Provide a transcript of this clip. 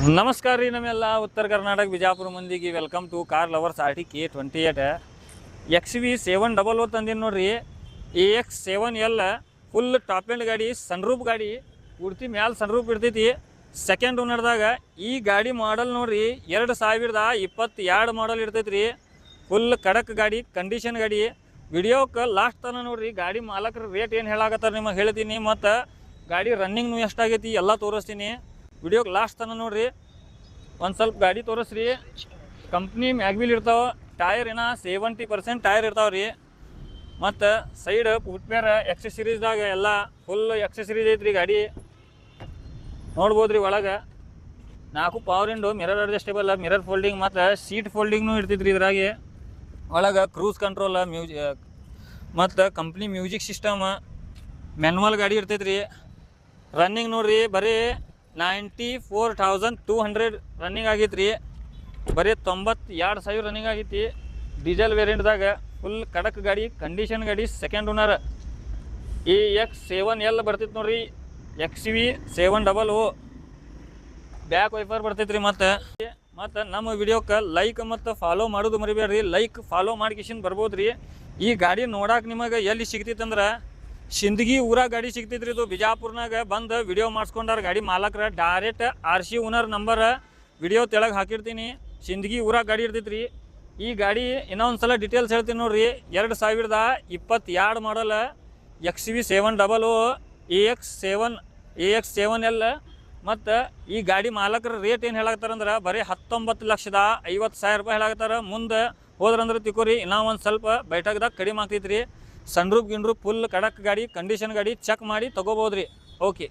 ನಮಸ್ಕಾರ ರೀ ನಮ್ಮೆಲ್ಲ ಉತ್ತರ ಕರ್ನಾಟಕ ಬಿಜಾಪುರ ಮಂದಿಗೆ welcome to car lovers RTK28 XV700 ತಂದಿನಿ ನೋಡ್ರಿ. AX7L ಫುಲ್ ಟಾಪ್ ಎಂಡ್ ಗಾಡಿ, ಸನ್ರೂಪ್ ಗಾಡಿ, ಪೂರ್ತಿ ಮ್ಯಾಲ ಸನ್ರೂಪ್ ಇರ್ತೈತಿ. ಸೆಕೆಂಡ್ ಓನರ್ದಾಗ ಈ ಗಾಡಿ ಮಾಡಲ್ ನೋಡ್ರಿ 2022 ಮಾಡಲ್ ಇರ್ತೈತಿ ರೀ. ಫುಲ್ ಕಡಕ್ ಗಾಡಿ, ಕಂಡೀಷನ್ ಗಾಡಿ. ವಿಡಿಯೋಕ್ಕೆ ಲಾಸ್ಟ್ ತನಕ ನೋಡ್ರಿ. ಗಾಡಿ ಮಾಲಕರ ರೇಟ್ ಏನು ಹೇಳಾಕತ್ತಾರ ನಿಮಗೆ ಹೇಳ್ತೀನಿ, ಮತ್ತು ಗಾಡಿ ರನ್ನಿಂಗ್ನು ಎಷ್ಟಾಗೈತಿ ಎಲ್ಲ ತೋರಿಸ್ತೀನಿ. ವಿಡಿಯೋಗೆ ಲಾಸ್ಟ್ ತನಕ ನೋಡ್ರಿ. ಒಂದು ಸ್ವಲ್ಪ ಗಾಡಿ ತೋರಿಸ್ರಿ. ಕಂಪ್ನಿ ಮ್ಯಾಗ್ವಿಲ್ ಇರ್ತಾವೆ, ಟೈರ್ ಏನೋ 70% ಟೈರ್ ಇರ್ತಾವೆ ರೀ. ಮತ್ತು ಸೈಡ್ ಫುಟ್ವೇರ್ ಎಕ್ಸೆಸರೀಸ್ದಾಗ ಎಲ್ಲ ಫುಲ್ ಎಕ್ಸೆಸರೀಸ್ ಐತ್ರಿ. ಗಾಡಿ ನೋಡ್ಬೋದು ರೀ. ಒಳಗೆ 4 power window, mirror adjustable, mirror folding ಮತ್ತು ಸೀಟ್ ಫೋಲ್ಡಿಂಗ್ನು ಇರ್ತೈತ್ರಿ. ಇದ್ರಾಗೆ ಒಳಗೆ ಕ್ರೂಸ್ ಕಂಟ್ರೋಲ್, ಮತ್ತು ಕಂಪ್ನಿ ಮ್ಯೂಸಿಕ್ ಸಿಸ್ಟಮ್, ಮ್ಯಾನ್ಯುವಲ್ ಗಾಡಿ ಇರ್ತೈತ್ರಿ. ರನ್ನಿಂಗ್ ನೋಡ್ರಿ ಬರೀ 94,200 ರನ್ನಿಂಗ್ ಆಗೈತೆ ರೀ. ಬರೀ 92,000 ರನ್ನಿಂಗ್ ಆಗೈತಿ. ಡೀಸೆಲ್ ವೇರಿಯಂಟ್ದಾಗ ಫುಲ್ ಕಡಕ್ ಗಾಡಿ, ಕಂಡೀಷನ್ ಗಾಡಿ, ಸೆಕೆಂಡ್ ಓನರ್. AX7L ಬರ್ತೈತೆ ನೋಡ್ರಿ. XV700 ಬ್ಯಾಕ್ ವೈಫರ್ ಬರ್ತೈತೆ ರೀ. ಮತ್ತು ನಮ್ಮ ವಿಡಿಯೋಕ್ಕೆ ಲೈಕ್ ಮತ್ತು ಫಾಲೋ ಮಾಡೋದು ಮರಿಬೇಡ್ರಿ. ಲೈಕ್ ಫಾಲೋ ಮಾಡ್ಕಿಶನ್ ಬರ್ಬೋದು ರೀ. ಈ ಗಾಡಿ ನೋಡಕ್ಕೆ ನಿಮಗೆ ಎಲ್ಲಿ ಸಿಗ್ತೈತಂದ್ರೆ ಸಿಂದಗಿ ಊರಾಗ ಗಾಡಿ ಸಿಗ್ತೈತ್ರಿ. ಇದು ಬಿಜಾಪುರ್ನಾಗ ಬಂದು ವಿಡಿಯೋ ಮಾಡಿಸ್ಕೊಂಡಾರ ಗಾಡಿ ಮಾಲಕರ. Direct RC owner number video ತೆಳಗೆ ಹಾಕಿರ್ತೀನಿ. ಸಿಂದಗಿ ಊರಾಗ ಗಾಡಿ ಇರ್ತೈತ್ರಿ. ಈ ಗಾಡಿ ಇನ್ನೊಂದು ಸಲ ಡೀಟೇಲ್ಸ್ ಹೇಳ್ತೀನಿ ನೋಡ್ರಿ. 2022 ಮಾಡಲ್ XV700 AX7L. ಮತ್ತು ಈ ಗಾಡಿ ಮಾಲಕರ ರೇಟ್ ಏನು ಹೇಳಾಕತ್ತಾರಂದ್ರೆ ಬರೀ 19,50,000 ರೂಪಾಯಿ ಹೇಳಾಕತ್ತಾರ. ಮುಂದೆ ಹೋದ್ರಂದ್ರೆ ತಿಕ್ಕೋರಿ ಇನ್ನೂ ಒಂದು ಸ್ವಲ್ಪ ಬೈಟಾಗ್ದಾಗ ಕಡಿಮೆ ಆಗ್ತೈತ್ರಿ. ಸನ್ರೂಪ್ ಗಿನ್ರೂಪ್ ಫುಲ್ ಕಡಕ್ ಗಾಡಿ, ಕಂಡೀಷನ್ ಗಾಡಿ, ಚೆಕ್ ಮಾಡಿ ತೊಗೋಬೋದ್ರಿ. ಓಕೆ.